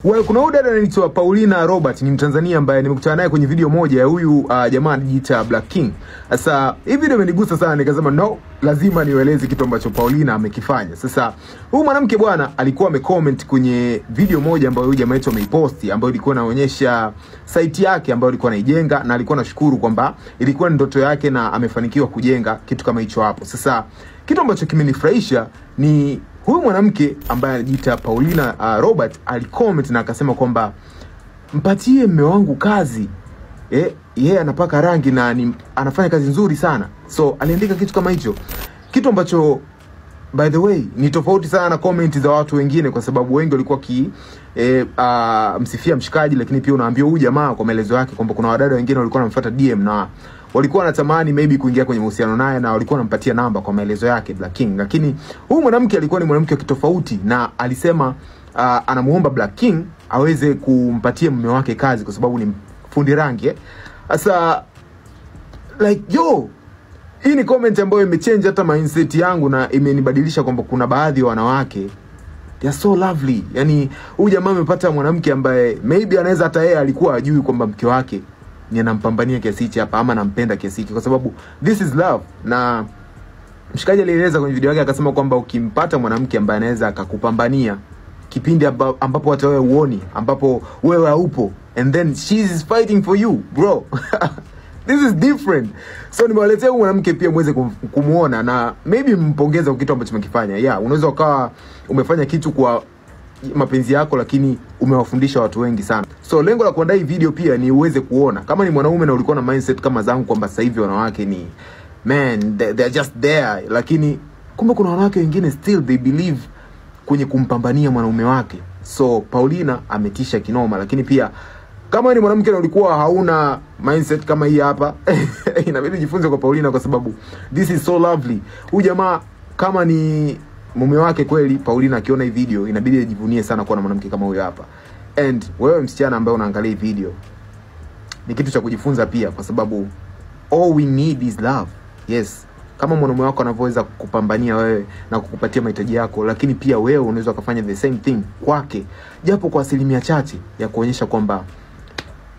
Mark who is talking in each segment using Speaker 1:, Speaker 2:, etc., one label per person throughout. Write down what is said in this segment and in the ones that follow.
Speaker 1: Well, kuna huyu dada anaitwa Paulina Robert, ni Mtanzania ambaye nimekutana naye kwenye video moja ya huyu jamaa anajiita Black King. Sasa hii video imenigusa sana, nikasema no, lazima nieleze kitu ambacho Paulina amekifanya. Sasa huyu mwanamke bwana alikuwa amecomment kwenye video moja ambayo huyu jamaa wetu ameiposti, ambayo ilikuwa inaonyesha site yake ambayo alikuwa anaijenga, na alikuwa anashukuru kwamba ilikuwa ni ndoto yake na amefanikiwa kujenga kitu kama hicho hapo. Sasa kitu ambacho kimenifurahisha ni huyu mwanamke ambaye anajiita Paulina Robert alicomment na akasema kwamba mpatie mume wangu kazi. Yeye anapaka rangi na anafanya kazi nzuri sana. So aliandika kitu kama hicho. Kitu ambacho by the way ni tofauti sana na comment za watu wengine, kwa sababu wengi walikuwa msifia mshikaji, lakini pia unaambia huyu jamaa kwa maelezo yake kwamba kuna wadada wengine walikuwa wanamfuata DM na walikuwa wanatamani maybe kuingia kwenye mahusiano naye, na walikuwa wanampatia namba kwa maelezo yake Black King. Lakini huyu mwanamke alikuwa ni mwanamke kitofauti, na alisema anamuomba Black King aweze kumpatia mume wake kazi kwa sababu ni fundi rangi. Sasa like hii ni comment ambayo imechange hata mindset yangu na imenibadilisha kwamba kuna baadhi ya wanawake they are so lovely. Yani huyu jamaa amepata mwanamke ambaye maybe anaweza hata yeye alikuwa ajui kwamba mke wake ni anampambania kiasi hichi hapa ama anampenda kiasi hichi, kwa sababu this is love. Na mshikaji alieleza kwenye video yake akasema kwamba ukimpata mwanamke ambaye anaweza akakupambania kipindi ambapo hata wewe uoni, ambapo wewe haupo, and then she is fighting for you, bro. This is different. So nimewaletea huyu mwanamke pia muweze kumuona na maybe mpongeza kwa kitu ambacho umekifanya. Yeah, unaweza ukawa umefanya kitu kwa mapenzi yako, lakini umewafundisha watu wengi sana. So lengo la kuandaa hii video pia ni uweze kuona kama ni mwanaume na ulikuwa na mindset kama zangu kwamba sasa hivi wanawake ni man, they're just there, lakini kumbe kuna wanawake wengine still they believe kwenye kumpambania mwanaume wake. So Paulina ametisha kinoma. Lakini pia kama ni mwanamke na ulikuwa hauna mindset kama hii hapa, inabidi jifunze kwa Paulina, kwa sababu this is so lovely. Huyu jamaa kama ni mume wake kweli, Paulina akiona hii video inabidi ajivunie sana kuwa na mwanamke kama huyo hapa. And wewe msichana ambaye unaangalia hii video, ni kitu cha kujifunza pia, kwa sababu all we need is love. Yes, kama mwanaume wako anavyoweza kukupambania wewe na kukupatia mahitaji yako, lakini pia wewe unaweza kufanya the same thing kwake, japo kwa asilimia chache, ya kuonyesha kwamba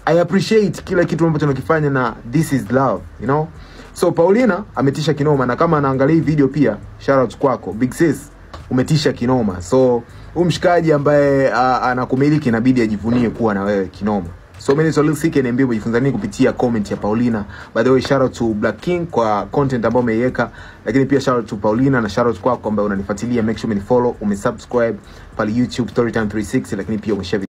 Speaker 1: I appreciate kila kitu ambacho unakifanya na this is love, you know. So Paulina ametisha kinoma, na kama anaangalia hii video pia shout out kwako big sis, umetisha kinoma. So huyu mshikaji ambaye anakumiliki inabidi ajivunie kuwa na wewe kinoma. So many so sike niambie umejifunza nini kupitia comment ya Paulina. By the way, shout out to Black King kwa content ambayo umeiweka, lakini pia shout out to Paulina na shout out kwako ambaye unanifuatilia. Make sure umenifollow, umesubscribe pale YouTube Storytime 360, lakini pia umeshare